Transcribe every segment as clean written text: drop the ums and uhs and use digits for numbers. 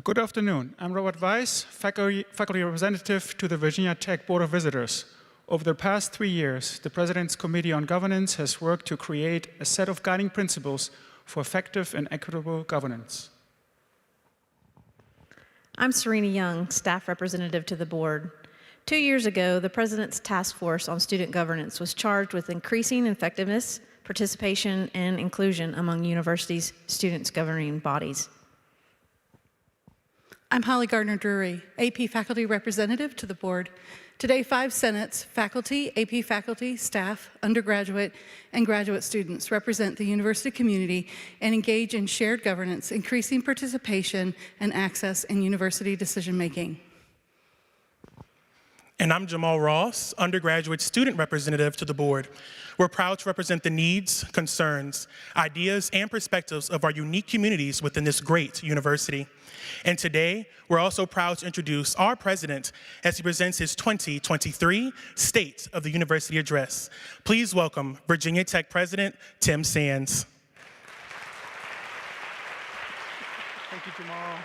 Good afternoon. I'm Robert Weiss, faculty representative to the Virginia Tech Board of Visitors. Over the past 3 years, the President's Committee on Governance has worked to create a set of guiding principles for effective and equitable governance. I'm Serena Young, staff representative to the board. 2 years ago, the President's Task Force on Student Governance was charged with increasing effectiveness, participation, and inclusion among universities' students' governing bodies. I'm Holly Gardner-Drury, AP faculty representative to the board. Today, 5 senates, faculty, AP faculty, staff, undergraduate, and graduate students represent the university community and engage in shared governance, increasing participation and access in university decision-making. And I'm Jamal Ross, undergraduate student representative to the board. We're proud to represent the needs, concerns, ideas, and perspectives of our unique communities within this great university. And today, we're also proud to introduce our president as he presents his 2023 State of the University Address. Please welcome Virginia Tech President Tim Sands. Thank you, Jamal.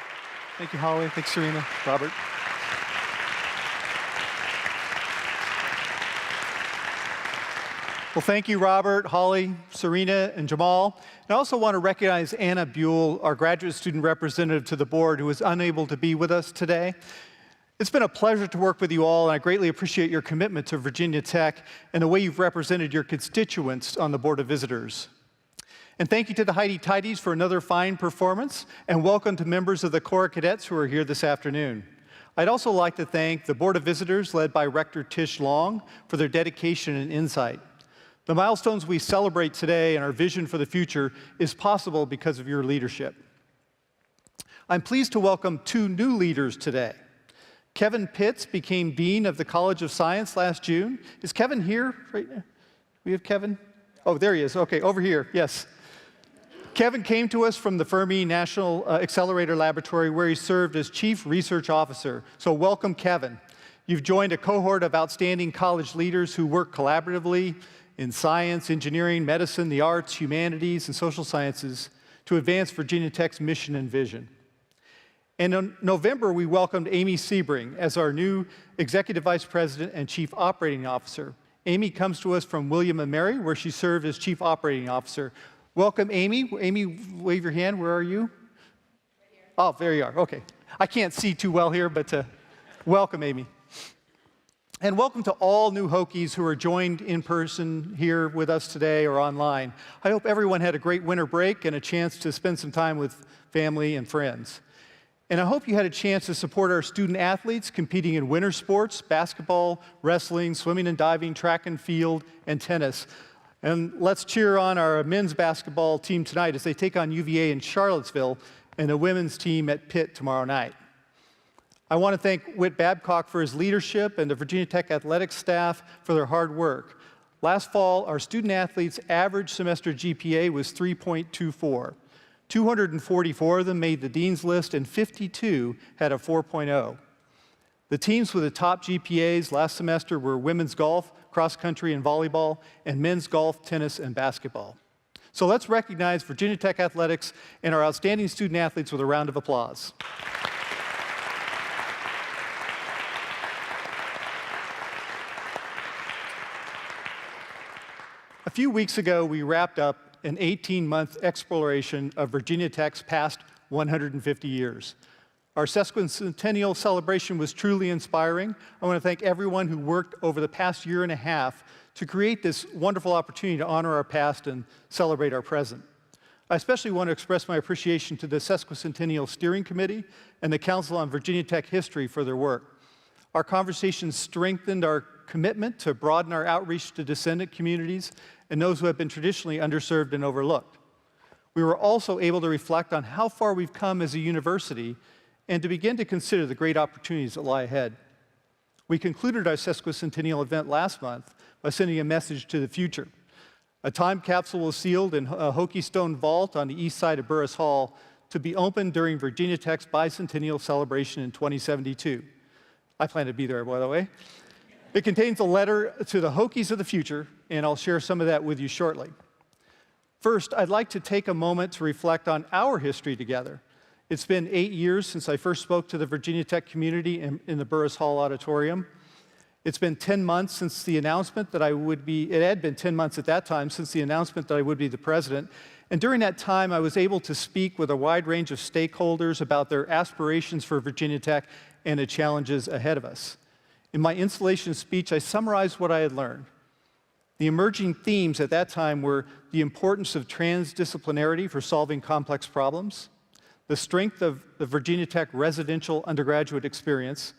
Thank you, Holly. Thanks, Serena. Robert. Well, thank you, Robert, Holly, Serena, and Jamal. And I also want to recognize Anna Buell, our graduate student representative to the board, who is unable to be with us today. It's been a pleasure to work with you all, and I greatly appreciate your commitment to Virginia Tech and the way you've represented your constituents on the Board of Visitors. And thank you to the Heidi Tidies for another fine performance, and welcome to members of the Corps Cadets who are here this afternoon. I'd also like to thank the Board of Visitors, led by Rector Tish Long, for their dedication and insight. The milestones we celebrate today and our vision for the future is possible because of your leadership. I'm pleased to welcome 2 new leaders today. Kevin Pitts became Dean of the College of Science last June. Is Kevin here right now? We have Kevin? Oh, there he is. Okay, over here, yes. Kevin came to us from the Fermi National Accelerator Laboratory, where he served as Chief Research Officer. So welcome, Kevin. You've joined a cohort of outstanding college leaders who work collaboratively in science, engineering, medicine, the arts, humanities, and social sciences to advance Virginia Tech's mission and vision. And in November, we welcomed Amy Sebring as our new Executive Vice President and Chief Operating Officer. Amy comes to us from William & Mary, where she served as Chief Operating Officer. Welcome, Amy. Amy, wave your hand. Where are you? Right here. Oh, there you are. Okay. I can't see too well here, but welcome, Amy. And welcome to all new Hokies who are joined in person here with us today or online. I hope everyone had a great winter break and a chance to spend some time with family and friends. And I hope you had a chance to support our student athletes competing in winter sports, basketball, wrestling, swimming and diving, track and field, and tennis. And let's cheer on our men's basketball team tonight as they take on UVA in Charlottesville and the women's team at Pitt tomorrow night. I want to thank Whit Babcock for his leadership and the Virginia Tech athletics staff for their hard work. Last fall, our student athletes' average semester GPA was 3.24. 244 of them made the dean's list, and 52 had a 4.0. The teams with the top GPAs last semester were women's golf, cross country and volleyball, and men's golf, tennis, and basketball. So let's recognize Virginia Tech athletics and our outstanding student athletes with a round of applause. A few weeks ago, we wrapped up an 18-month exploration of Virginia Tech's past 150 years. Our sesquicentennial celebration was truly inspiring. I want to thank everyone who worked over the past year and a half to create this wonderful opportunity to honor our past and celebrate our present. I especially want to express my appreciation to the Sesquicentennial Steering Committee and the Council on Virginia Tech History for their work. Our conversations strengthened our commitment to broaden our outreach to descendant communities and those who have been traditionally underserved and overlooked. We were also able to reflect on how far we've come as a university and to begin to consider the great opportunities that lie ahead. We concluded our sesquicentennial event last month by sending a message to the future. A time capsule was sealed in a Hokie stone vault on the east side of Burris Hall to be opened during Virginia Tech's bicentennial celebration in 2072. I plan to be there, by the way. It contains a letter to the Hokies of the future, and I'll share some of that with you shortly. First, I'd like to take a moment to reflect on our history together. It's been 8 years since I first spoke to the Virginia Tech community in the Burris Hall Auditorium. It's been 10 months since the announcement that I would be, it had been 10 months at that time since the announcement that I would be the president. And during that time, I was able to speak with a wide range of stakeholders about their aspirations for Virginia Tech and the challenges ahead of us. In my installation speech, I summarized what I had learned. The emerging themes at that time were the importance of transdisciplinarity for solving complex problems, the strength of the Virginia Tech residential undergraduate experience,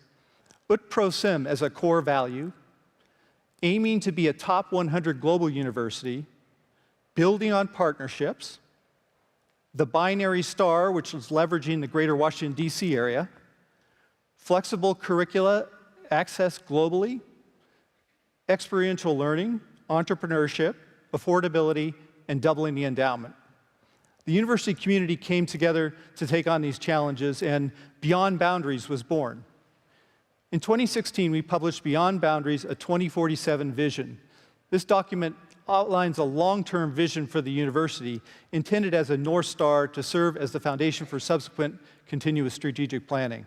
ut pro sim as a core value, aiming to be a top 100 global university, building on partnerships, the binary star, which was leveraging the greater Washington, D.C. area, flexible curricula, access globally, experiential learning, entrepreneurship, affordability, and doubling the endowment. The university community came together to take on these challenges, and Beyond Boundaries was born. In 2016, we published Beyond Boundaries, a 2047 vision. This document outlines a long-term vision for the university, intended as a North Star to serve as the foundation for subsequent continuous strategic planning.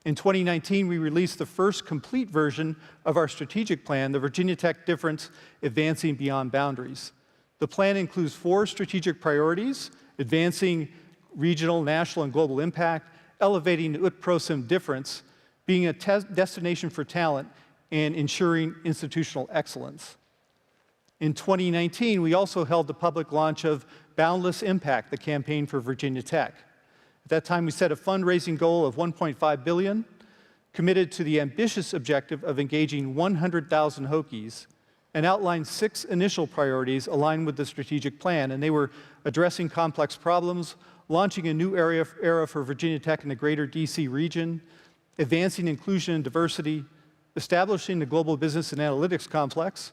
In 2019, we released the first complete version of our strategic plan, the Virginia Tech Difference: Advancing Beyond Boundaries. The plan includes 4 strategic priorities: advancing regional, national, and global impact, elevating ut pro sim difference, being a destination for talent, and ensuring institutional excellence. In 2019, we also held the public launch of Boundless Impact, the campaign for Virginia Tech. At that time, we set a fundraising goal of $1.5 billion, committed to the ambitious objective of engaging 100,000 Hokies, and outlined 6 initial priorities aligned with the strategic plan. And they were addressing complex problems, launching a new era for Virginia Tech in the greater DC region, advancing inclusion and diversity, establishing the Global Business and Analytics Complex,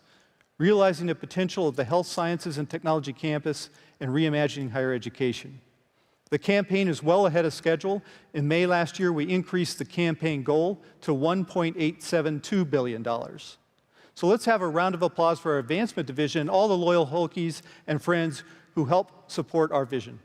realizing the potential of the Health Sciences and Technology Campus, and reimagining higher education. The campaign is well ahead of schedule. In May last year, we increased the campaign goal to $1.872 billion. So let's have a round of applause for our advancement division and all the loyal Hokies and friends who help support our vision.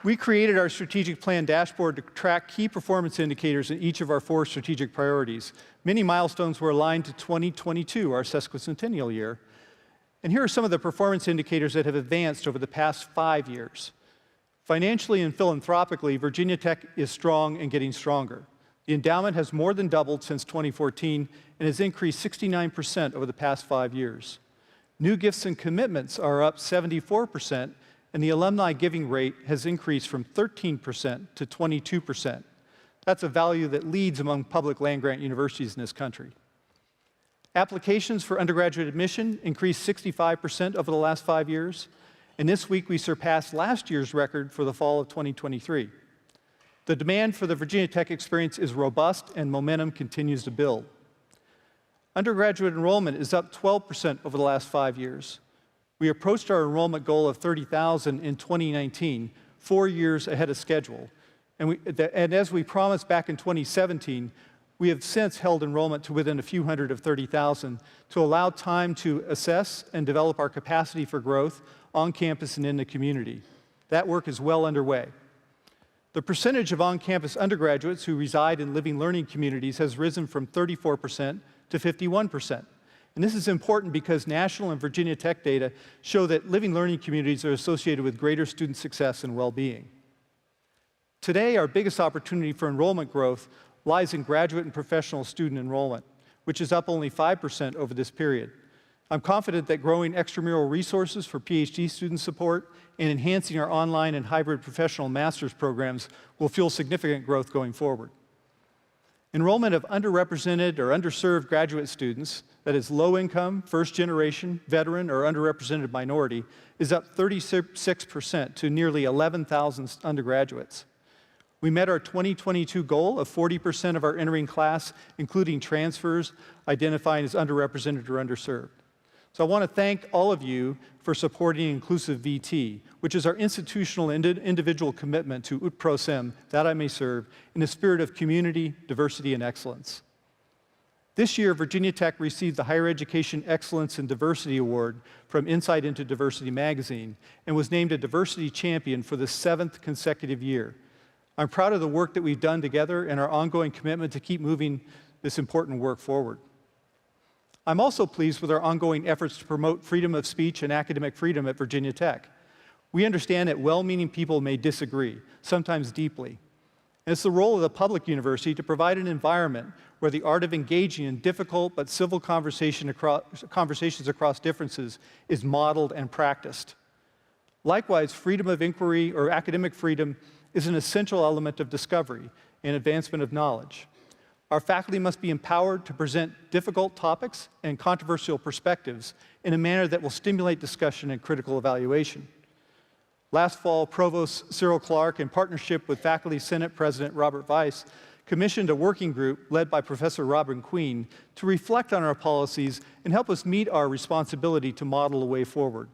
We created our strategic plan dashboard to track key performance indicators in each of our 4 strategic priorities. Many milestones were aligned to 2022, our sesquicentennial year. And here are some of the performance indicators that have advanced over the past 5 years. Financially and philanthropically, Virginia Tech is strong and getting stronger. The endowment has more than doubled since 2014 and has increased 69% over the past 5 years. New gifts and commitments are up 74%, and the alumni giving rate has increased from 13% to 22%. That's a value that leads among public land-grant universities in this country. Applications for undergraduate admission increased 65% over the last 5 years, and this week we surpassed last year's record for the fall of 2023. The demand for the Virginia Tech experience is robust, and momentum continues to build. Undergraduate enrollment is up 12% over the last 5 years. We approached our enrollment goal of 30,000 in 2019, 4 years ahead of schedule. And as we promised back in 2017, we have since held enrollment to within a few hundred of 30,000 to allow time to assess and develop our capacity for growth on campus and in the community. That work is well underway. The percentage of on-campus undergraduates who reside in living learning communities has risen from 34% to 51%. And this is important because national and Virginia Tech data show that living learning communities are associated with greater student success and well-being. Today, our biggest opportunity for enrollment growth lies in graduate and professional student enrollment, which is up only 5% over this period. I'm confident that growing extramural resources for PhD student support and enhancing our online and hybrid professional master's programs will fuel significant growth going forward. Enrollment of underrepresented or underserved graduate students, that is low income, first generation, veteran, or underrepresented minority, is up 36% to nearly 11,000 undergraduates. We met our 2022 goal of 40% of our entering class, including transfers, identifying as underrepresented or underserved. So I want to thank all of you for supporting Inclusive VT, which is our institutional and individual commitment to ut pro sim, that I may serve, in a spirit of community, diversity, and excellence. This year, Virginia Tech received the Higher Education Excellence in Diversity Award from Insight into Diversity magazine and was named a Diversity Champion for the 7th consecutive year. I'm proud of the work that we've done together and our ongoing commitment to keep moving this important work forward. I'm also pleased with our ongoing efforts to promote freedom of speech and academic freedom at Virginia Tech. We understand that well-meaning people may disagree, sometimes deeply. And it's the role of the public university to provide an environment where the art of engaging in difficult but civil conversations across differences is modeled and practiced. Likewise, freedom of inquiry or academic freedom is an essential element of discovery and advancement of knowledge. Our faculty must be empowered to present difficult topics and controversial perspectives in a manner that will stimulate discussion and critical evaluation. Last fall, Provost Cyril Clark, in partnership with Faculty Senate President Robert Weiss, commissioned a working group led by Professor Robin Queen to reflect on our policies and help us meet our responsibility to model a way forward.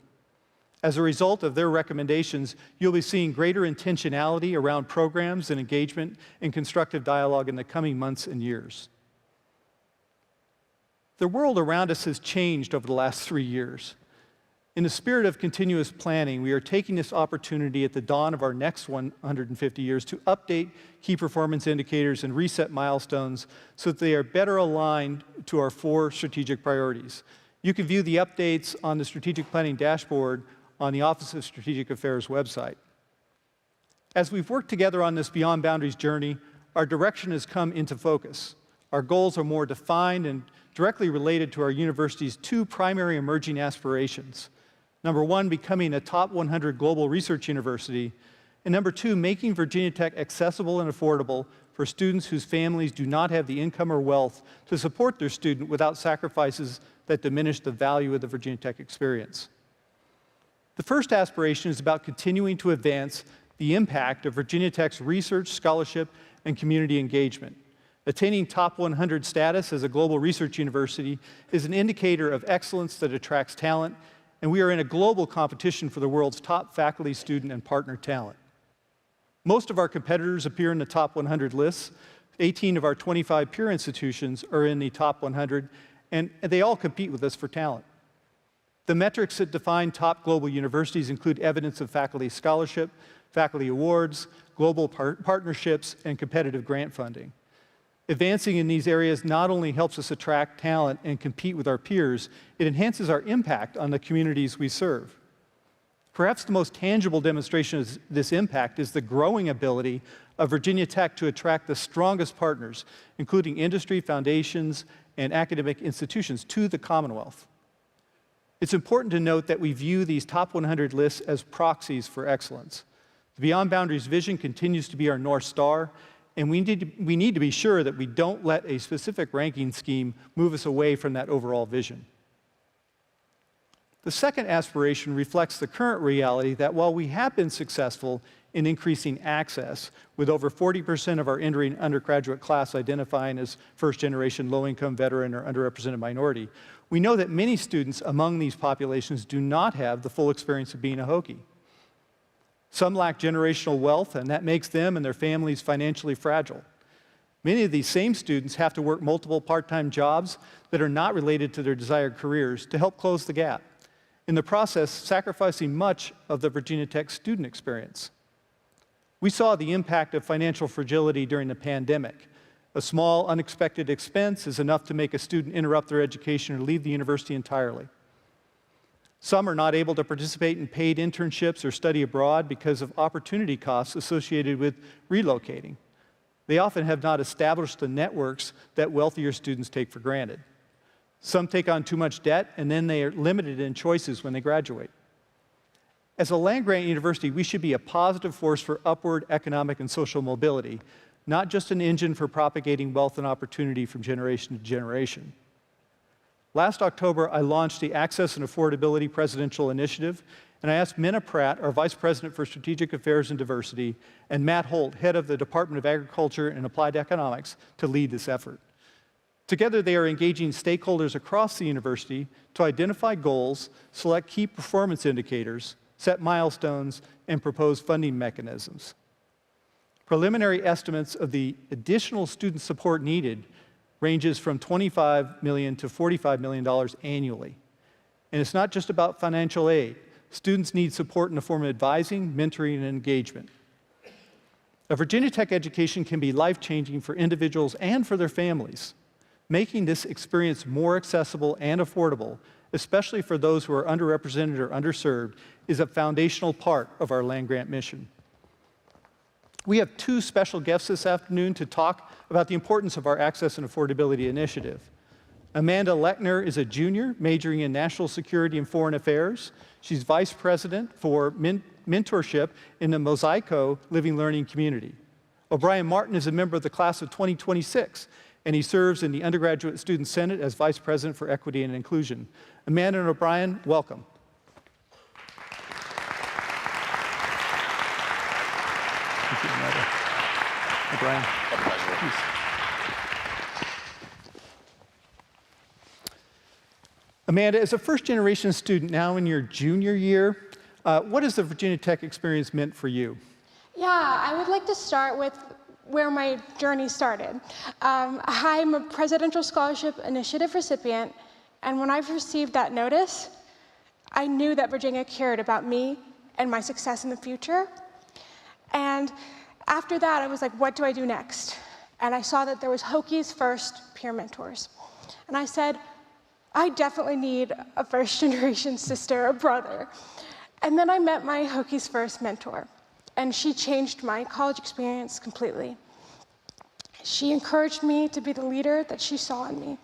As a result of their recommendations, you'll be seeing greater intentionality around programs and engagement and constructive dialogue in the coming months and years. The world around us has changed over the last 3 years. In the spirit of continuous planning, we are taking this opportunity at the dawn of our next 150 years to update key performance indicators and reset milestones so that they are better aligned to our 4 strategic priorities. You can view the updates on the strategic planning dashboard on the Office of Strategic Affairs website. As we've worked together on this Beyond Boundaries journey, our direction has come into focus. Our goals are more defined and directly related to our university's 2 primary emerging aspirations. Number 1, becoming a top 100 global research university, and number 2, making Virginia Tech accessible and affordable for students whose families do not have the income or wealth to support their student without sacrifices that diminish the value of the Virginia Tech experience. The first aspiration is about continuing to advance the impact of Virginia Tech's research, scholarship, and community engagement. Attaining top 100 status as a global research university is an indicator of excellence that attracts talent, and we are in a global competition for the world's top faculty, student, and partner talent. Most of our competitors appear in the top 100 lists. 18 of our 25 peer institutions are in the top 100, and they all compete with us for talent. The metrics that define top global universities include evidence of faculty scholarship, faculty awards, global partnerships, and competitive grant funding. Advancing in these areas not only helps us attract talent and compete with our peers, it enhances our impact on the communities we serve. Perhaps the most tangible demonstration of this impact is the growing ability of Virginia Tech to attract the strongest partners, including industry, foundations, and academic institutions, to the Commonwealth. It's important to note that we view these top 100 lists as proxies for excellence. The Beyond Boundaries vision continues to be our North Star, and we need to be sure that we don't let a specific ranking scheme move us away from that overall vision. The second aspiration reflects the current reality that while we have been successful in increasing access, with over 40% of our entering undergraduate class identifying as first-generation low-income veteran or underrepresented minority, we know that many students among these populations do not have the full experience of being a Hokie. Some lack generational wealth, and that makes them and their families financially fragile. Many of these same students have to work multiple part-time jobs that are not related to their desired careers to help close the gap, in the process sacrificing much of the Virginia Tech student experience. We saw the impact of financial fragility during the pandemic. A small, unexpected expense is enough to make a student interrupt their education or leave the university entirely. Some are not able to participate in paid internships or study abroad because of opportunity costs associated with relocating. They often have not established the networks that wealthier students take for granted. Some take on too much debt, and then they are limited in choices when they graduate. As a land-grant university, we should be a positive force for upward economic and social mobility, not just an engine for propagating wealth and opportunity from generation to generation. Last October, I launched the Access and Affordability Presidential Initiative, and I asked Minna Pratt, our Vice President for Strategic Affairs and Diversity, and Matt Holt, Head of the Department of Agriculture and Applied Economics, to lead this effort. Together, they are engaging stakeholders across the university to identify goals, select key performance indicators, set milestones, and propose funding mechanisms. Preliminary estimates of the additional student support needed ranges from $25 million to $45 million annually. And it's not just about financial aid. Students need support in the form of advising, mentoring, and engagement. A Virginia Tech education can be life-changing for individuals and for their families. Making this experience more accessible and affordable, especially for those who are underrepresented or underserved, is a foundational part of our land-grant mission. We have two special guests this afternoon to talk about the importance of our Access and Affordability Initiative. Amanda Lechner is a junior majoring in National Security and Foreign Affairs. She's Vice President for Mentorship in the Mosaico Living Learning Community. O'Brien Martin is a member of the class of 2026, and he serves in the Undergraduate Student Senate as Vice President for Equity and Inclusion. Amanda and O'Brien, welcome. Thank you, Amanda. O'Brien. A pleasure. Please. Amanda, as a first-generation student now in your junior year, what has the Virginia Tech experience meant for you? Yeah, I would like to start with where my journey started. I'm a Presidential Scholarship Initiative recipient, and when I received that notice, I knew that Virginia cared about me and my success in the future. And after that, I was like, what do I do next? And I saw that there was Hokies First Peer Mentors. And I said, I definitely need a first-generation sister or brother. And then I met my Hokies First mentor, and she changed my college experience completely. She encouraged me to be the leader that she saw in me,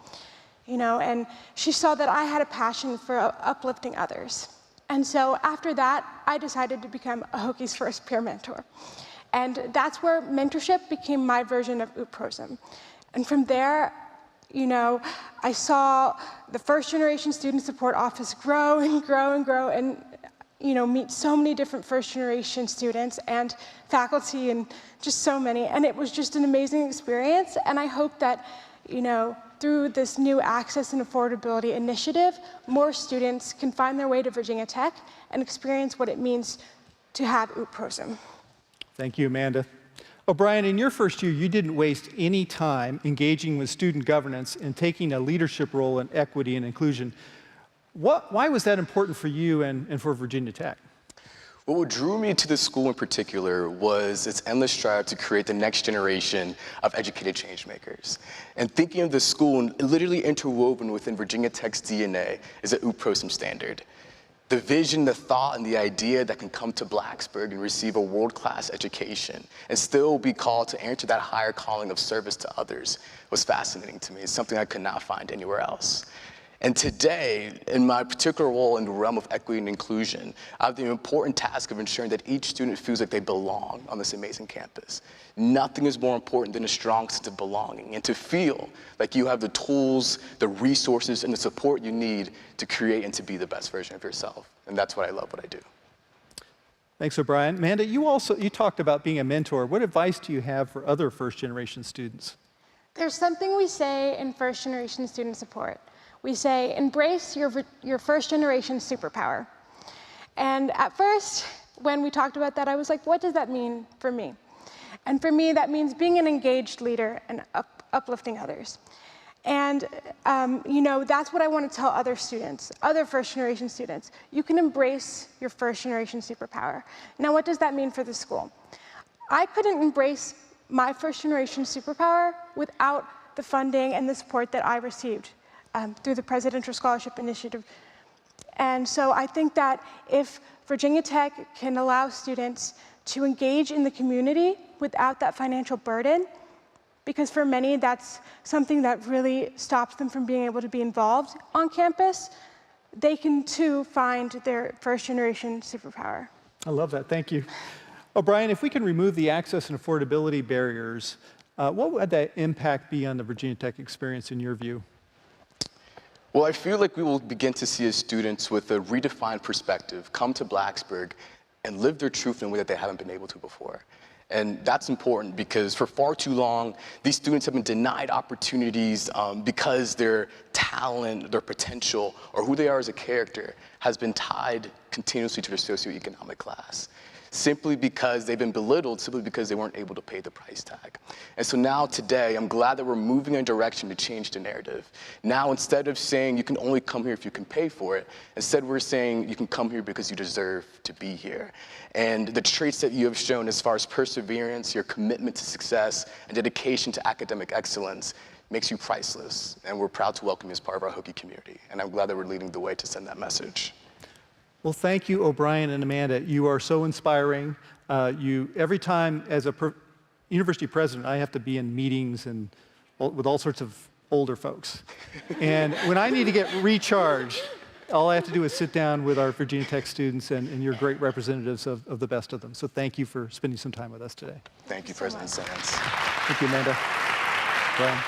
and she saw that I had a passion for uplifting others. And so after that, I decided to become a Hokies First peer mentor. And that's where mentorship became my version of UPROSM. And from there, I saw the first-generation student support office grow and grow and grow, and meet so many different first-generation students and faculty and just so many. And it was just an amazing experience. And I hope that, through this new Access and Affordability Initiative, more students can find their way to Virginia Tech and experience what it means to have UPROSM. Thank you, Amanda. O'Brien, in your first year, you didn't waste any time engaging with student governance and taking a leadership role in equity and inclusion. Why was that important for you and for Virginia Tech? Well, what drew me to this school in particular was its endless strive to create the next generation of educated change makers. And thinking of the school, literally interwoven within Virginia Tech's DNA is an UPROSM standard. The vision, the thought, and the idea that can come to Blacksburg and receive a world-class education and still be called to answer that higher calling of service to others was fascinating to me. It's something I could not find anywhere else. And today, in my particular role in the realm of equity and inclusion, I have the important task of ensuring that each student feels like they belong on this amazing campus. Nothing is more important than a strong sense of belonging and to feel like you have the tools, the resources, and the support you need to create and to be the best version of yourself. And that's what I love what I do. Thanks, O'Brien. Amanda, you talked about being a mentor. What advice do you have for other first-generation students? There's something we say in first-generation student support. We say, embrace your first-generation superpower. And at first, when we talked about that, I was like, what does that mean for me? And for me, that means being an engaged leader and uplifting others. And that's what I want to tell other students, other first-generation students. You can embrace your first-generation superpower. Now, what does that mean for the school? I couldn't embrace my first-generation superpower without the funding and the support that I received through the Presidential Scholarship Initiative. And so I think that if Virginia Tech can allow students to engage in the community without that financial burden, because for many that's something that really stops them from being able to be involved on campus, they can too find their first-generation superpower. I love that, thank you. O'Brien, if we can remove the access and affordability barriers, what would that impact be on the Virginia Tech experience in your view? Well, I feel like we will begin to see as students with a redefined perspective come to Blacksburg and live their truth in a way that they haven't been able to before. And that's important because for far too long, these students have been denied opportunities because their talent, their potential, or who they are as a character has been tied continuously to their socioeconomic class. simply because they've been belittled, simply because they weren't able to pay the price tag. And so now today, I'm glad that we're moving in a direction to change the narrative. Now, instead of saying you can only come here if you can pay for it, instead we're saying you can come here because you deserve to be here. And the traits that you have shown as far as perseverance, your commitment to success, and dedication to academic excellence makes you priceless. And we're proud to welcome you as part of our Hokie community. And I'm glad that we're leading the way to send that message. Well, thank you, O'Brien and Amanda. You are so inspiring. Every time as a university president, I have to be in meetings and with all sorts of older folks. And when I need to get recharged, all I have to do is sit down with our Virginia Tech students, and you're great representatives of the best of them. So thank you for spending some time with us today. Thank you, President Sands. Thank you, Amanda. Brian.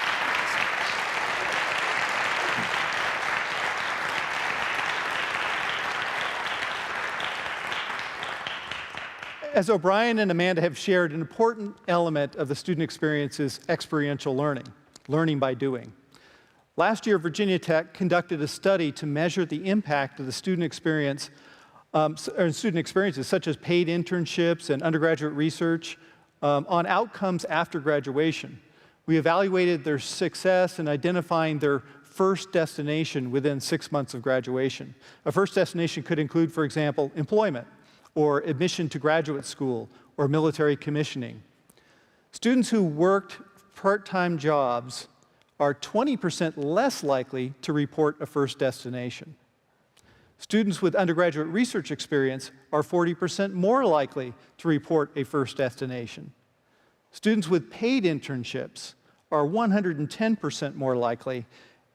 As O'Brien and Amanda have shared, an important element of the student experience is experiential learning, learning by doing. Last year, Virginia Tech conducted a study to measure the impact of the student experience, student experiences such as paid internships and undergraduate research on outcomes after graduation. We evaluated their success in identifying their first destination within 6 months of graduation. A first destination could include, for example, employment, or admission to graduate school, or military commissioning. Students who worked part-time jobs are 20% less likely to report a first destination. Students with undergraduate research experience are 40% more likely to report a first destination. Students with paid internships are 110% more likely,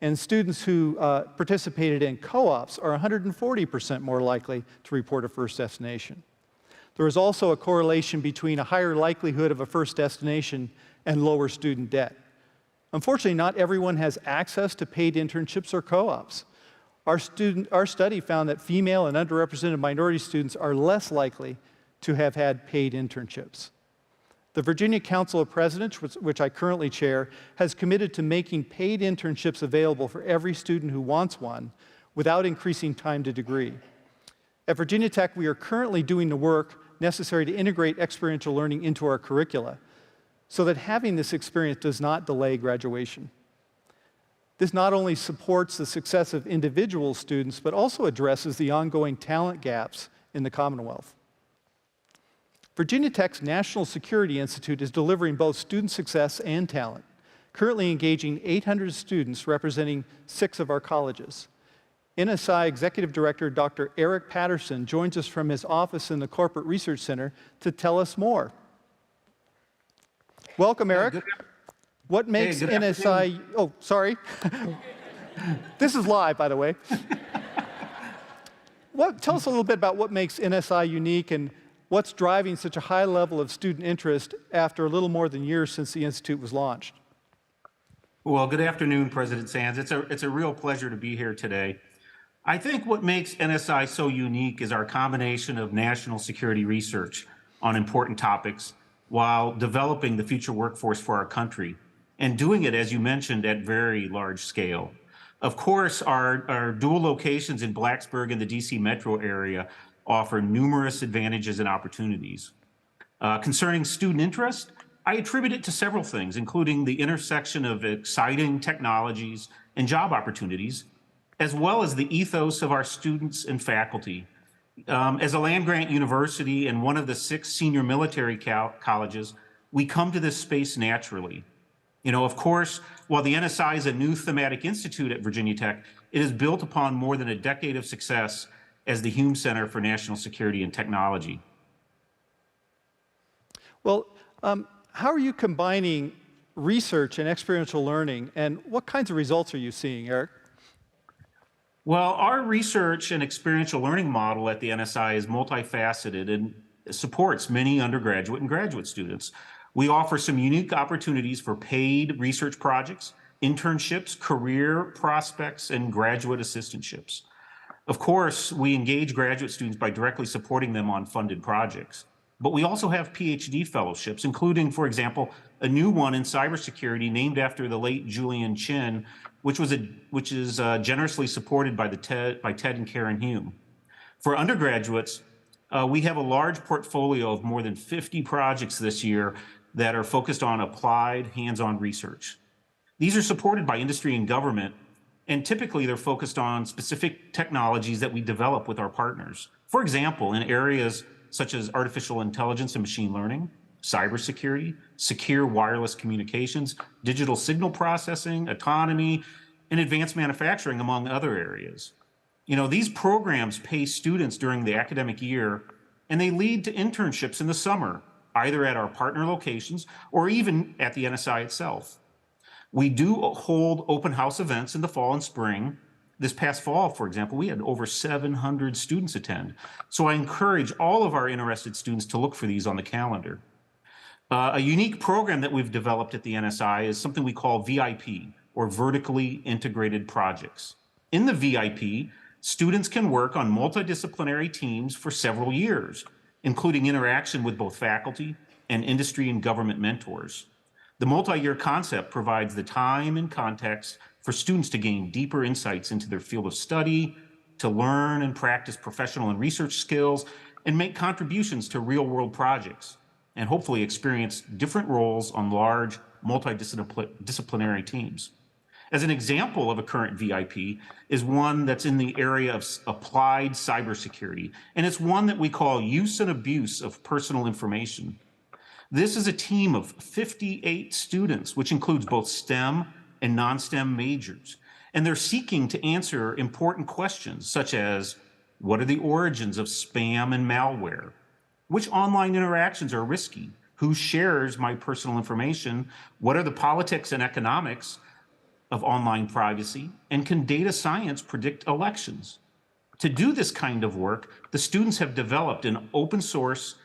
and students who participated in co-ops are 140% more likely to report a first destination. There is also a correlation between a higher likelihood of a first destination and lower student debt. Unfortunately, not everyone has access to paid internships or co-ops. Our study found that female and underrepresented minority students are less likely to have had paid internships. The Virginia Council of Presidents, which I currently chair, has committed to making paid internships available for every student who wants one without increasing time to degree. At Virginia Tech, we are currently doing the work necessary to integrate experiential learning into our curricula so that having this experience does not delay graduation. This not only supports the success of individual students, but also addresses the ongoing talent gaps in the Commonwealth. Virginia Tech's National Security Institute is delivering both student success and talent, currently engaging 800 students representing 6 of our colleges. NSI Executive Director Dr. Eric Patterson joins us from his office in the Corporate Research Center to tell us more. Welcome, Eric. What makes NSI... Oh, sorry. This is live, by the way. Tell us a little bit about what makes NSI unique and what's driving such a high level of student interest after a little more than a year since the Institute was launched. Well, good afternoon, President Sands. It's a real pleasure to be here today. I think what makes NSI so unique is our combination of national security research on important topics while developing the future workforce for our country, and doing it, as you mentioned, at very large scale. Of course, our dual locations in Blacksburg and the DC metro area offer numerous advantages and opportunities. Concerning student interest, I attribute it to several things, including the intersection of exciting technologies and job opportunities, as well as the ethos of our students and faculty. As a land-grant university and one of the 6 senior military colleges, we come to this space naturally. You know, of course, while the NSI is a new thematic institute at Virginia Tech, it is built upon more than a decade of success as the Hume Center for National Security and Technology. Well, how are you combining research and experiential learning, and what kinds of results are you seeing, Eric? Well, our research and experiential learning model at the NSI is multifaceted and supports many undergraduate and graduate students. We offer some unique opportunities for paid research projects, internships, career prospects, and graduate assistantships. Of course, we engage graduate students by directly supporting them on funded projects. But we also have PhD fellowships, including, for example, a new one in cybersecurity named after the late Julian Chin, which is generously supported by Ted and Karen Hume. For undergraduates, We have a large portfolio of more than 50 projects this year that are focused on applied, hands-on research. These are supported by industry and government, and typically they're focused on specific technologies that we develop with our partners. For example, in areas such as artificial intelligence and machine learning, cybersecurity, secure wireless communications, digital signal processing, autonomy, and advanced manufacturing, among other areas. You know, these programs pay students during the academic year, and they lead to internships in the summer, either at our partner locations or even at the NSI itself. We do hold open house events in the fall and spring. This past fall, for example, we had over 700 students attend. So I encourage all of our interested students to look for these on the calendar. A unique program that we've developed at the NSI is something we call VIP, or Vertically Integrated Projects. In the VIP, students can work on multidisciplinary teams for several years, including interaction with both faculty and industry and government mentors. The multi-year concept provides the time and context for students to gain deeper insights into their field of study, to learn and practice professional and research skills, and make contributions to real-world projects, and hopefully experience different roles on large, multidisciplinary teams. As an example of a current VIP is one that's in the area of applied cybersecurity, and it's one that we call Use and Abuse of Personal Information. This is a team of 58 students, which includes both STEM and non-STEM majors, and they're seeking to answer important questions such as, what are the origins of spam and malware? Which online interactions are risky? Who shares my personal information? What are the politics and economics of online privacy? And can data science predict elections? To do this kind of work, the students have developed an open source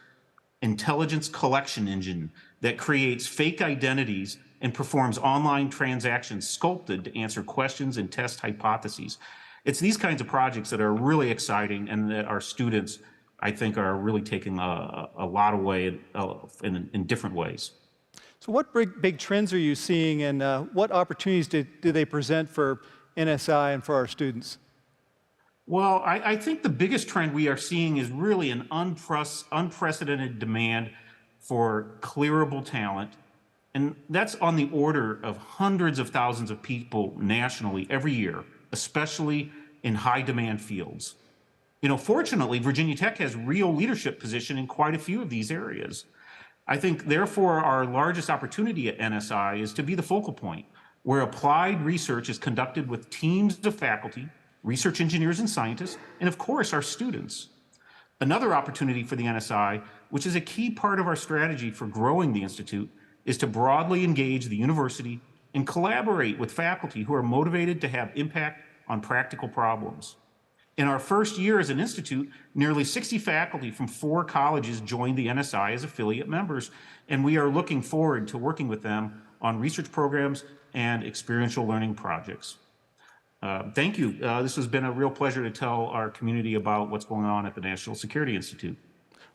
intelligence collection engine that creates fake identities and performs online transactions sculpted to answer questions and test hypotheses. It's these kinds of projects that are really exciting and that our students, I think, are really taking a lot away in different ways. So what big trends are you seeing, and what opportunities do they present for NSI and for our students? Well, I think the biggest trend we are seeing is really an unprecedented demand for clearable talent. And that's on the order of hundreds of thousands of people nationally every year, especially in high demand fields. You know, fortunately, Virginia Tech has real leadership position in quite a few of these areas. I think, therefore, our largest opportunity at NSI is to be the focal point, where applied research is conducted with teams of faculty, research engineers and scientists, and of course, our students. Another opportunity for the NSI, which is a key part of our strategy for growing the Institute, is to broadly engage the university and collaborate with faculty who are motivated to have impact on practical problems. In our first year as an institute, nearly 60 faculty from 4 colleges joined the NSI as affiliate members, and we are looking forward to working with them on research programs and experiential learning projects. Thank you. This has been a real pleasure to tell our community about what's going on at the National Security Institute.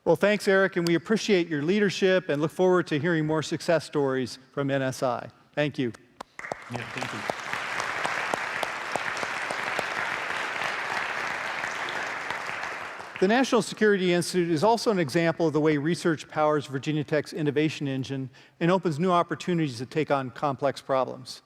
Well, thanks, Eric, and we appreciate your leadership and look forward to hearing more success stories from NSI. Thank you. Yeah, thank you. The National Security Institute is also an example of the way research powers Virginia Tech's innovation engine and opens new opportunities to take on complex problems.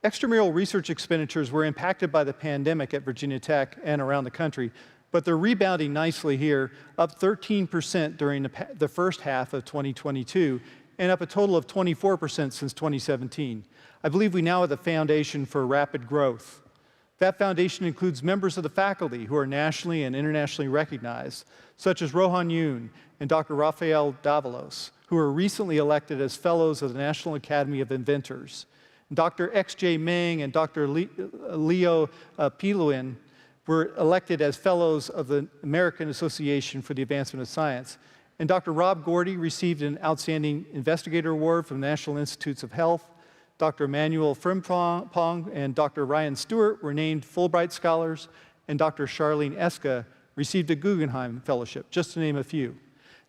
Extramural research expenditures were impacted by the pandemic at Virginia Tech and around the country, but they're rebounding nicely here, up 13% during the first half of 2022, and up a total of 24% since 2017. I believe we now have the foundation for rapid growth. That foundation includes members of the faculty who are nationally and internationally recognized, such as Rohan Yoon and Dr. Rafael Davalos, who were recently elected as Fellows of the National Academy of Inventors. Dr. X.J. Meng and Dr. Leo Piluin were elected as Fellows of the American Association for the Advancement of Science. And Dr. Rob Gordy received an Outstanding Investigator Award from the National Institutes of Health. Dr. Emmanuel Frimpong and Dr. Ryan Stewart were named Fulbright Scholars, and Dr. Charlene Eska received a Guggenheim Fellowship, just to name a few.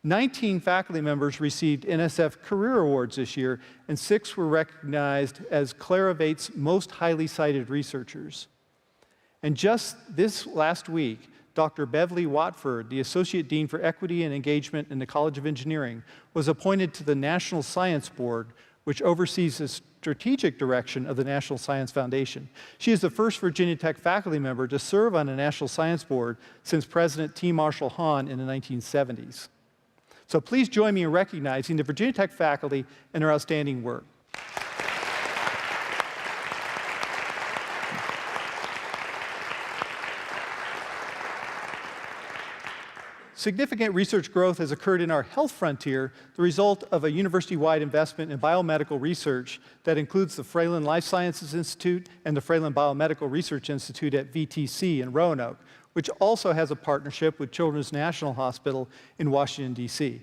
19 faculty members received NSF Career Awards this year, and 6 were recognized as Clarivate's most highly cited researchers. And just this last week, Dr. Beverly Watford, the Associate Dean for Equity and Engagement in the College of Engineering, was appointed to the National Science Board, which oversees the strategic direction of the National Science Foundation. She is the first Virginia Tech faculty member to serve on the National Science Board since President T. Marshall Hahn in the 1970s. So please join me in recognizing the Virginia Tech faculty and their outstanding work. Significant research growth has occurred in our health frontier, the result of a university-wide investment in biomedical research that includes the Fralin Life Sciences Institute and the Fralin Biomedical Research Institute at VTC in Roanoke, which also has a partnership with Children's National Hospital in Washington, D.C.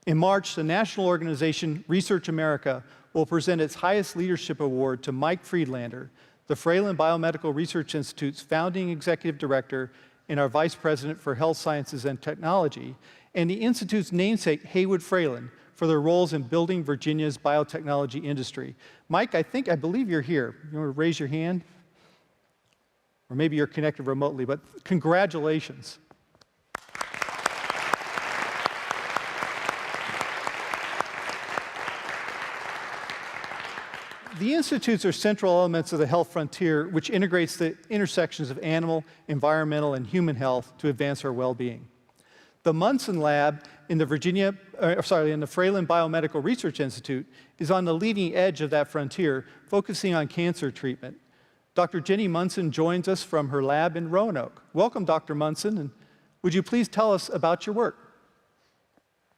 In March, the national organization Research America will present its highest leadership award to Mike Friedlander, the Fralin Biomedical Research Institute's founding executive director and our Vice President for Health Sciences and Technology, and the Institute's namesake, Haywood Fralin, for their roles in building Virginia's biotechnology industry. Mike, I believe you're here. You want to raise your hand? Or maybe you're connected remotely, but congratulations. The institutes are central elements of the health frontier, which integrates the intersections of animal, environmental, and human health to advance our well-being. The Munson Lab in the Fralin Biomedical Research Institute is on the leading edge of that frontier, focusing on cancer treatment. Dr. Jenny Munson joins us from her lab in Roanoke. Welcome, Dr. Munson, and would you please tell us about your work?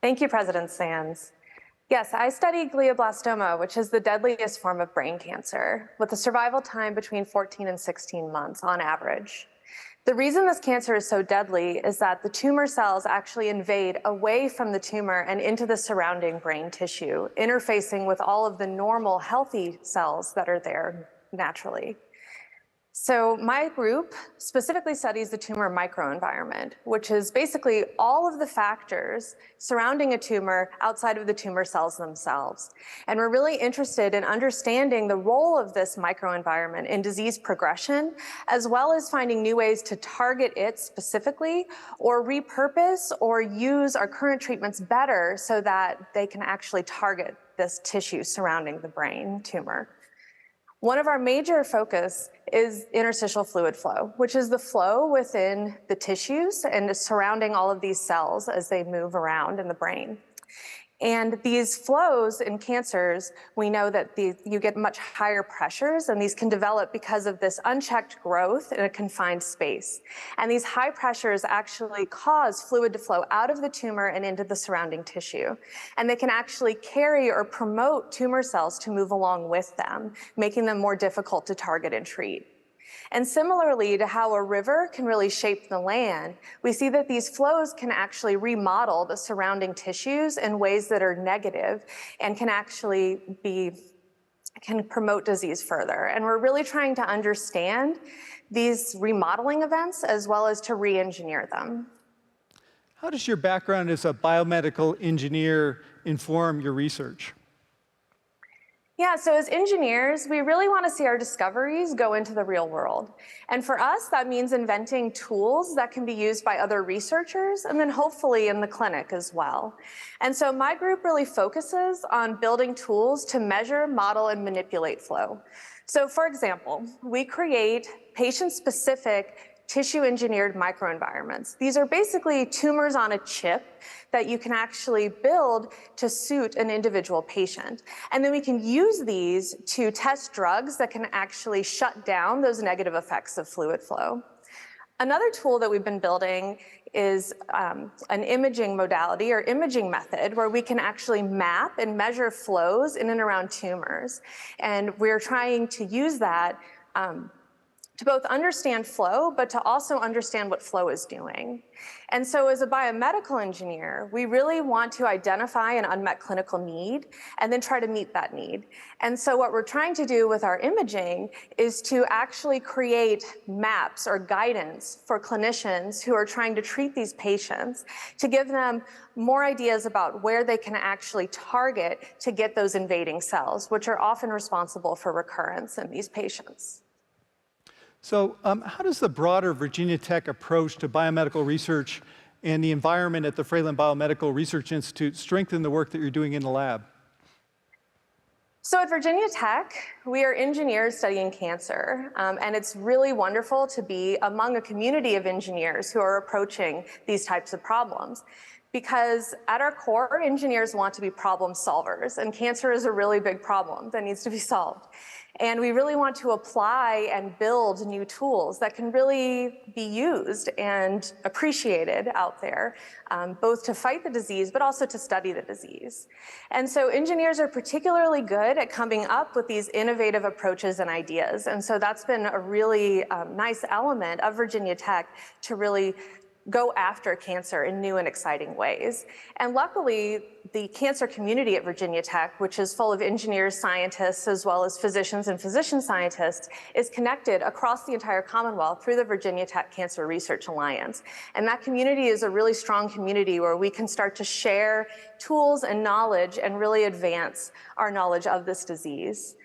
Thank you, President Sands. Yes, I study glioblastoma, which is the deadliest form of brain cancer, with a survival time between 14 and 16 months on average. The reason this cancer is so deadly is that the tumor cells actually invade away from the tumor and into the surrounding brain tissue, interfacing with all of the normal, healthy cells that are there naturally. So my group specifically studies the tumor microenvironment, which is basically all of the factors surrounding a tumor outside of the tumor cells themselves. And we're really interested in understanding the role of this microenvironment in disease progression, as well as finding new ways to target it specifically or repurpose or use our current treatments better so that they can actually target this tissue surrounding the brain tumor. One of our major focus is interstitial fluid flow, which is the flow within the tissues and surrounding all of these cells as they move around in the brain. And these flows in cancers, we know that you get much higher pressures, and these can develop because of this unchecked growth in a confined space. And these high pressures actually cause fluid to flow out of the tumor and into the surrounding tissue. And they can actually carry or promote tumor cells to move along with them, making them more difficult to target and treat. And similarly to how a river can really shape the land, we see that these flows can actually remodel the surrounding tissues in ways that are negative and can actually can promote disease further. And we're really trying to understand these remodeling events as well as to re-engineer them. How does your background as a biomedical engineer inform your research? Yeah, so as engineers, we really want to see our discoveries go into the real world. And for us, that means inventing tools that can be used by other researchers and then hopefully in the clinic as well. And so my group really focuses on building tools to measure, model, and manipulate flow. So for example, we create patient-specific tissue-engineered microenvironments. These are basically tumors on a chip that you can actually build to suit an individual patient. And then we can use these to test drugs that can actually shut down those negative effects of fluid flow. Another tool that we've been building is an imaging modality or imaging method where we can actually map and measure flows in and around tumors. And we're trying to use that to both understand flow, but to also understand what flow is doing. And so as a biomedical engineer, we really want to identify an unmet clinical need and then try to meet that need. And so what we're trying to do with our imaging is to actually create maps or guidance for clinicians who are trying to treat these patients to give them more ideas about where they can actually target to get those invading cells, which are often responsible for recurrence in these patients. So how does the broader Virginia Tech approach to biomedical research and the environment at the Fralin Biomedical Research Institute strengthen the work that you're doing in the lab? So at Virginia Tech, we are engineers studying cancer, and it's really wonderful to be among a community of engineers who are approaching these types of problems. Because at our core, engineers want to be problem solvers, and cancer is a really big problem that needs to be solved. And we really want to apply and build new tools that can really be used and appreciated out there, both to fight the disease, but also to study the disease. And so engineers are particularly good at coming up with these innovative approaches and ideas. And so that's been a really nice element of Virginia Tech to really go after cancer in new and exciting ways. And luckily, the cancer community at Virginia Tech, which is full of engineers, scientists, as well as physicians and physician scientists, is connected across the entire Commonwealth through the Virginia Tech Cancer Research Alliance. And that community is a really strong community where we can start to share tools and knowledge and really advance our knowledge of this disease.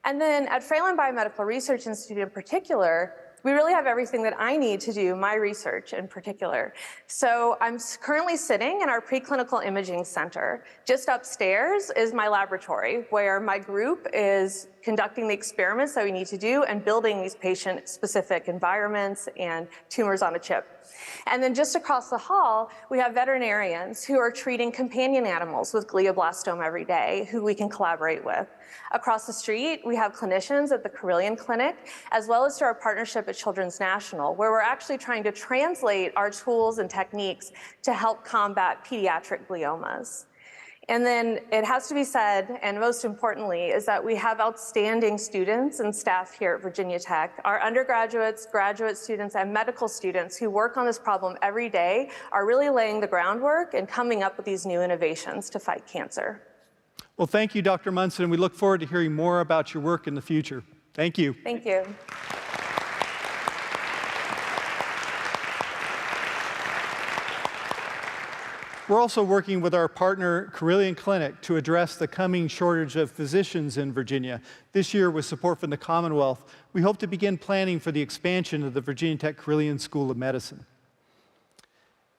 And then at Fralin Biomedical Research Institute in particular, we really have everything that I need to do my research in particular. So I'm currently sitting in our preclinical imaging center. Just upstairs is my laboratory where my group is conducting the experiments that we need to do and building these patient-specific environments and tumors on a chip. And then just across the hall, we have veterinarians who are treating companion animals with glioblastoma every day, who we can collaborate with. Across the street, we have clinicians at the Carillion Clinic, as well as through our partnership at Children's National, where we're actually trying to translate our tools and techniques to help combat pediatric gliomas. And then it has to be said, and most importantly, is that we have outstanding students and staff here at Virginia Tech. Our undergraduates, graduate students, and medical students who work on this problem every day are really laying the groundwork and coming up with these new innovations to fight cancer. Well, thank you, Dr. Munson. We look forward to hearing more about your work in the future. Thank you. Thank you. We're also working with our partner, Carillion Clinic, to address the coming shortage of physicians in Virginia. This year, with support from the Commonwealth, we hope to begin planning for the expansion of the Virginia Tech Carillion School of Medicine.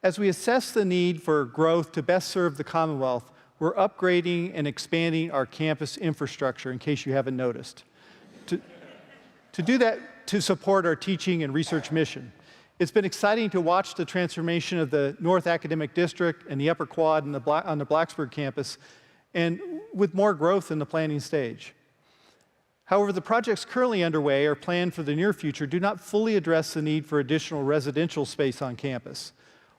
As we assess the need for growth to best serve the Commonwealth, we're upgrading and expanding our campus infrastructure, in case you haven't noticed. To do that, to support our teaching and research mission. It's been exciting to watch the transformation of the North Academic District and the Upper Quad and on the Blacksburg campus, and with more growth in the planning stage. However, the projects currently underway or planned for the near future do not fully address the need for additional residential space on campus.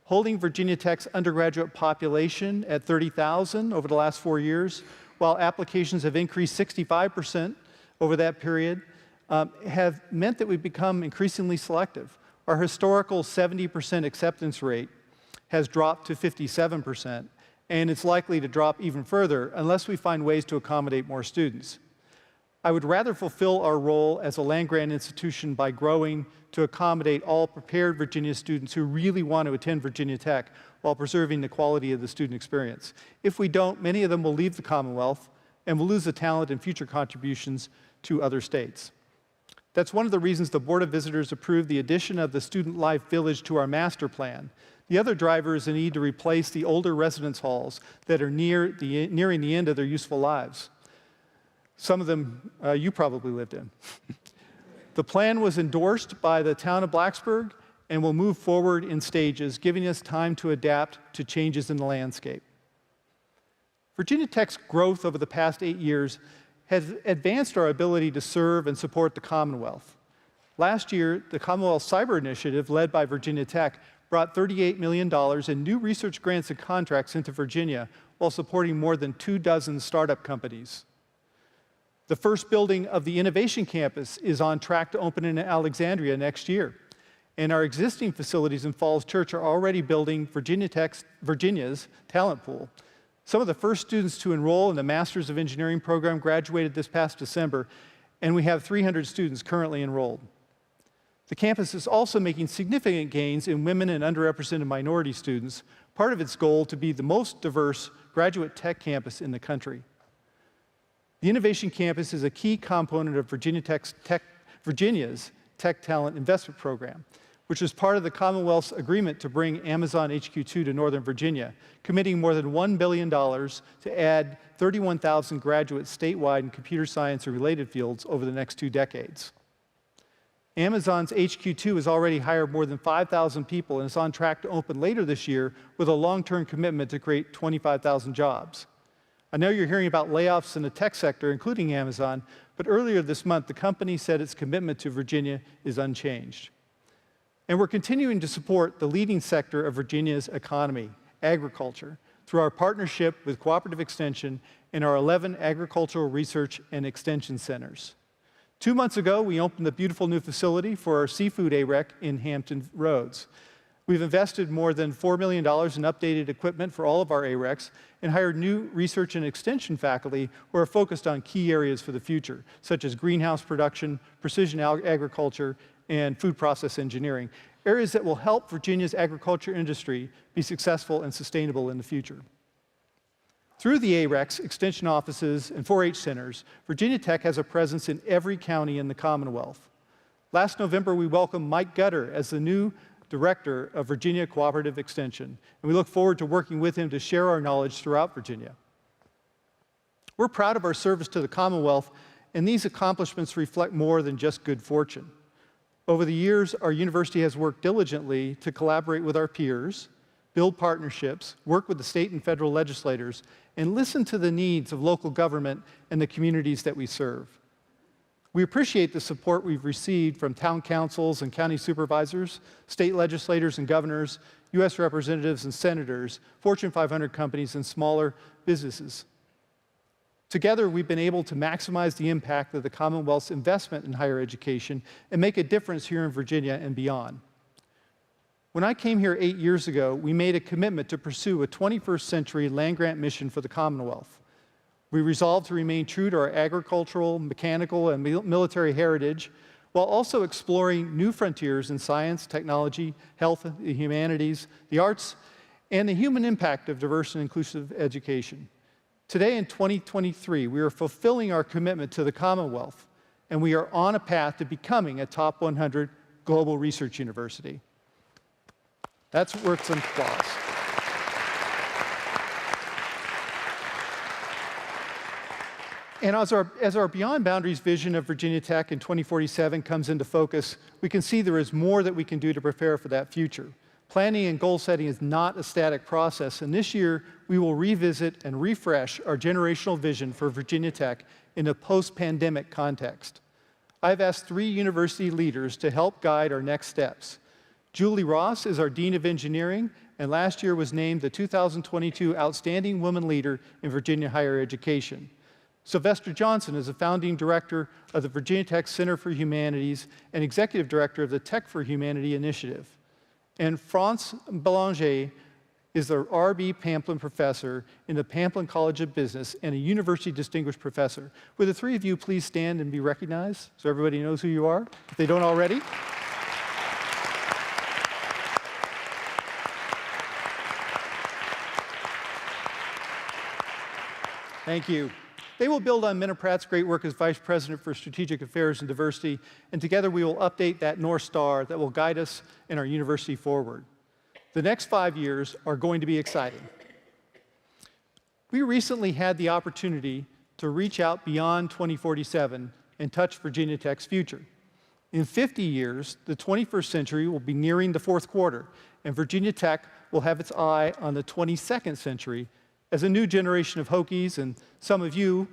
Holding Virginia Tech's undergraduate population at 30,000 over the last 4 years, while applications have increased 65% over that period, have meant that we've become increasingly selective. Our historical 70% acceptance rate has dropped to 57%, and it's likely to drop even further unless we find ways to accommodate more students. I would rather fulfill our role as a land-grant institution by growing to accommodate all prepared Virginia students who really want to attend Virginia Tech while preserving the quality of the student experience. If we don't, many of them will leave the Commonwealth and will lose the talent and future contributions to other states. That's one of the reasons the Board of Visitors approved the addition of the Student Life Village to our master plan. The other driver is the need to replace the older residence halls that are nearing the end of their useful lives. Some of them you probably lived in. The plan was endorsed by the town of Blacksburg and will move forward in stages, giving us time to adapt to changes in the landscape. Virginia Tech's growth over the past 8 years has advanced our ability to serve and support the Commonwealth. Last year, the Commonwealth Cyber Initiative, led by Virginia Tech, brought $38 million in new research grants and contracts into Virginia while supporting more than 24 startup companies. The first building of the Innovation Campus is on track to open in Alexandria next year. And our existing facilities in Falls Church are already building Virginia's talent pool. Some of the first students to enroll in the Masters of Engineering program graduated this past December, and we have 300 students currently enrolled. The campus is also making significant gains in women and underrepresented minority students, part of its goal to be the most diverse graduate tech campus in the country. The Innovation Campus is a key component of Virginia's Tech Talent Investment Program, which is part of the Commonwealth's agreement to bring Amazon HQ2 to Northern Virginia, committing more than $1 billion to add 31,000 graduates statewide in computer science and related fields over the next 2 decades. Amazon's HQ2 has already hired more than 5,000 people and is on track to open later this year with a long-term commitment to create 25,000 jobs. I know you're hearing about layoffs in the tech sector, including Amazon, but earlier this month, the company said its commitment to Virginia is unchanged. And we're continuing to support the leading sector of Virginia's economy, agriculture, through our partnership with Cooperative Extension and our 11 agricultural research and extension centers. 2 months ago, we opened the beautiful new facility for our seafood AREC in Hampton Roads. We've invested more than $4 million in updated equipment for all of our ARECs and hired new research and extension faculty who are focused on key areas for the future, such as greenhouse production, precision agriculture, and food process engineering, areas that will help Virginia's agriculture industry be successful and sustainable in the future. Through the ARECs, extension offices, and 4-H centers, Virginia Tech has a presence in every county in the Commonwealth. Last November, we welcomed Mike Gutter as the new Director of Virginia Cooperative Extension, and we look forward to working with him to share our knowledge throughout Virginia. We're proud of our service to the Commonwealth, and these accomplishments reflect more than just good fortune. Over the years, our university has worked diligently to collaborate with our peers, build partnerships, work with the state and federal legislators, and listen to the needs of local government and the communities that we serve. We appreciate the support we've received from town councils and county supervisors, state legislators and governors, U.S. representatives and senators, Fortune 500 companies, and smaller businesses. Together, we've been able to maximize the impact of the Commonwealth's investment in higher education and make a difference here in Virginia and beyond. When I came here 8 years ago, we made a commitment to pursue a 21st century land-grant mission for the Commonwealth. We resolved to remain true to our agricultural, mechanical, and military heritage, while also exploring new frontiers in science, technology, health, the humanities, the arts, and the human impact of diverse and inclusive education. Today in 2023, we are fulfilling our commitment to the Commonwealth, and we are on a path to becoming a top 100 global research university. That's worth some applause. And as our Beyond Boundaries vision of Virginia Tech in 2047 comes into focus, we can see there is more that we can do to prepare for that future. Planning and goal setting is not a static process, and this year we will revisit and refresh our generational vision for Virginia Tech in a post-pandemic context. I've asked 3 university leaders to help guide our next steps. Julie Ross is our Dean of Engineering, and last year was named the 2022 Outstanding Woman Leader in Virginia Higher Education. Sylvester Johnson is the founding director of the Virginia Tech Center for Humanities and executive director of the Tech for Humanity Initiative. And France Belanger is the R.B. Pamplin Professor in the Pamplin College of Business and a University Distinguished Professor. Would the 3 of you please stand and be recognized so everybody knows who you are, if they don't already? Thank you. They will build on Minna Pratt's great work as Vice President for Strategic Affairs and Diversity, and together we will update that North Star that will guide us and our university forward. The next 5 years are going to be exciting. We recently had the opportunity to reach out beyond 2047 and touch Virginia Tech's future. In 50 years, the 21st century will be nearing the 4th quarter, and Virginia Tech will have its eye on the 22nd century as a new generation of Hokies, and some of you,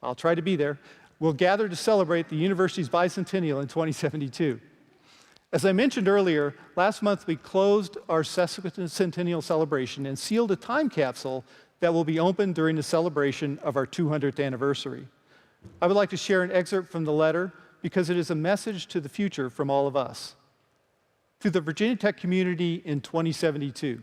I'll try to be there, will gather to celebrate the university's bicentennial in 2072. As I mentioned earlier, last month we closed our sesquicentennial celebration and sealed a time capsule that will be opened during the celebration of our 200th anniversary. I would like to share an excerpt from the letter because it is a message to the future from all of us. To the Virginia Tech community in 2072,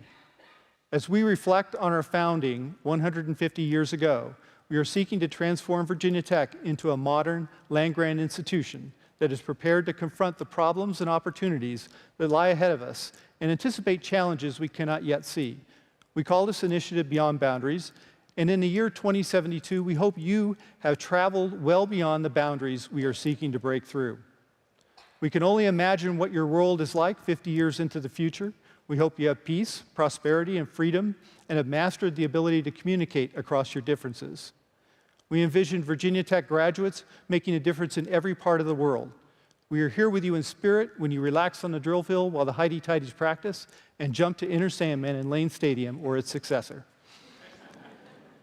as we reflect on our founding 150 years ago, we are seeking to transform Virginia Tech into a modern, land-grant institution that is prepared to confront the problems and opportunities that lie ahead of us and anticipate challenges we cannot yet see. We call this initiative Beyond Boundaries, and in the year 2072, we hope you have traveled well beyond the boundaries we are seeking to break through. We can only imagine what your world is like 50 years into the future. We hope you have peace, prosperity, and freedom, and have mastered the ability to communicate across your differences. We envision Virginia Tech graduates making a difference in every part of the world. We are here with you in spirit when you relax on the drill field while the Heidi-Tidies practice and jump to Inner Sandman in Lane Stadium or its successor.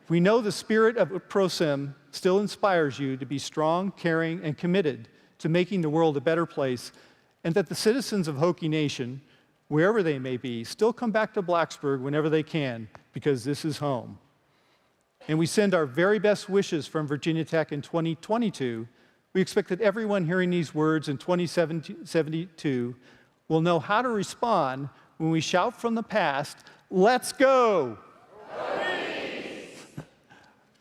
We know the spirit of ProSim still inspires you to be strong, caring, and committed to making the world a better place, and that the citizens of Hokie Nation, wherever they may be, still come back to Blacksburg whenever they can, because this is home. And we send our very best wishes from Virginia Tech in 2022. We expect that everyone hearing these words in 2072 will know how to respond when we shout from the past, "Let's go!"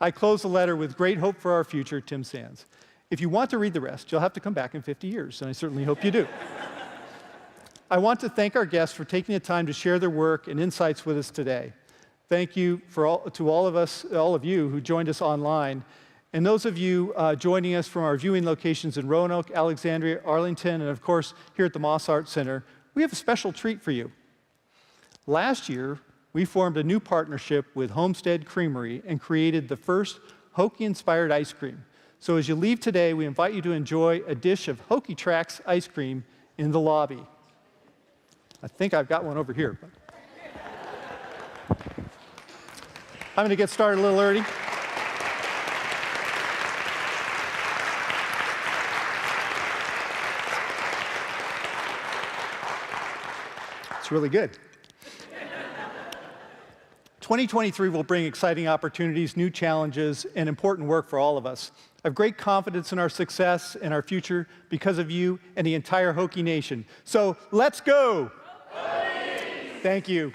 I close the letter with great hope for our future, Tim Sands. If you want to read the rest, you'll have to come back in 50 years, and I certainly hope you do. I want to thank our guests for taking the time to share their work and insights with us today. Thank you to all of you who joined us online, and those of you joining us from our viewing locations in Roanoke, Alexandria, Arlington, and of course here at the Moss Art Center. We have a special treat for you. Last year, we formed a new partnership with Homestead Creamery and created the first Hokie-inspired ice cream. So as you leave today, we invite you to enjoy a dish of Hokie Tracks ice cream in the lobby. I think I've got one over here. I'm going to get started a little early. It's really good. 2023 will bring exciting opportunities, new challenges, and important work for all of us. I have great confidence in our success and our future because of you and the entire Hokie Nation. So let's go! Thank you.